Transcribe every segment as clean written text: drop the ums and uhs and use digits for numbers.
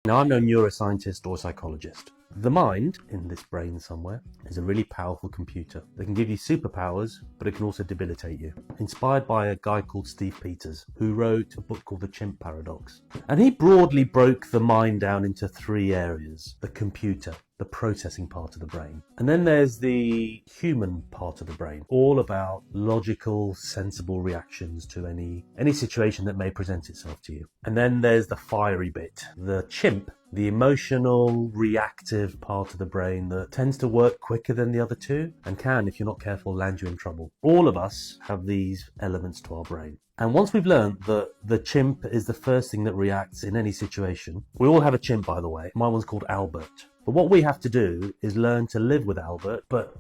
Now, I'm no neuroscientist or psychologist. The mind, in this brain somewhere, is a really powerful computer that can give you superpowers, but it can also debilitate you. Inspired by a guy called Steve Peters, who wrote a book called The Chimp Paradox. And he broadly broke the mind down into three areas: the computer, the processing part of the brain. And then there's the human part of the brain, all about logical, sensible reactions to any situation that may present itself to you. And then there's the fiery bit, the chimp, the emotional, reactive part of the brain that tends to work quicker than the other two and can, if you're not careful, land you in trouble. All of us have these elements to our brain. And once we've learned that the chimp is the first thing that reacts in any situation, we all have a chimp, by the way. My one's called Albert. But what we have to do is learn to live with Albert, but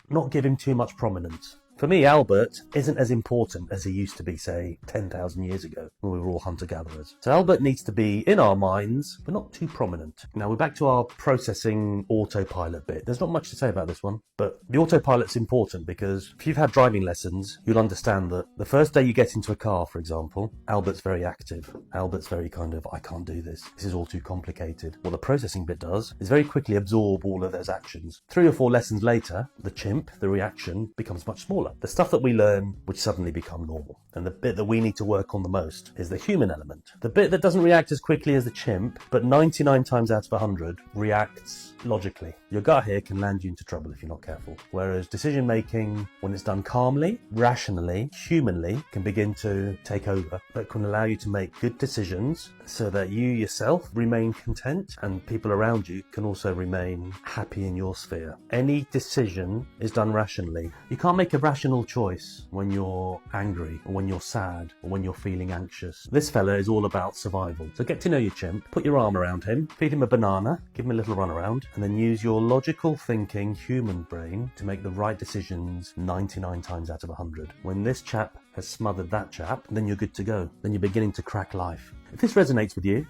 not give him too much prominence. For me, Albert isn't as important as he used to be, say, 10,000 years ago, when we were all hunter-gatherers. So Albert needs to be in our minds, but not too prominent. Now we're back to our processing autopilot bit. There's not much to say about this one, but the autopilot's important because if you've had driving lessons, you'll understand that the first day you get into a car, for example, Albert's very active. Albert's very kind of, I can't do this. This is all too complicated. What the processing bit does is very quickly absorb all of those actions. 3 or 4 lessons later, the chimp, the reaction, becomes much smaller. The stuff that we learn would suddenly become normal. And the bit that we need to work on the most is the human element. The bit that doesn't react as quickly as the chimp, but 99 times out of 100 reacts logically. Your gut here can land you into trouble if you're not careful. Whereas decision making, when it's done calmly, rationally, humanly, can begin to take over. That can allow you to make good decisions so that you yourself remain content and people around you can also remain happy in your sphere. Any decision is done rationally. You can't make a rational choice when you're angry or when you're sad or when you're feeling anxious. This fella is all about survival. So get to know your chimp, put your arm around him, feed him a banana, give him a little run around, and then use your logical thinking human brain to make the right decisions 99 times out of 100. When this chap has smothered that chap, then you're good to go. Then you're beginning to crack life. If this resonates with you,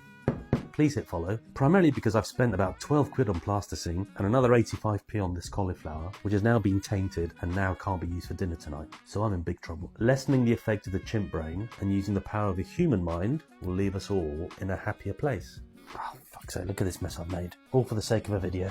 please hit follow, primarily because I've spent about 12 quid on plasticine and another 85p on this cauliflower, which has now been tainted and now can't be used for dinner tonight. So I'm in big trouble. Lessening the effect of the chimp brain and using the power of the human mind will leave us all in a happier place. Oh, fuck's sake, look at this mess I've made. All for the sake of a video.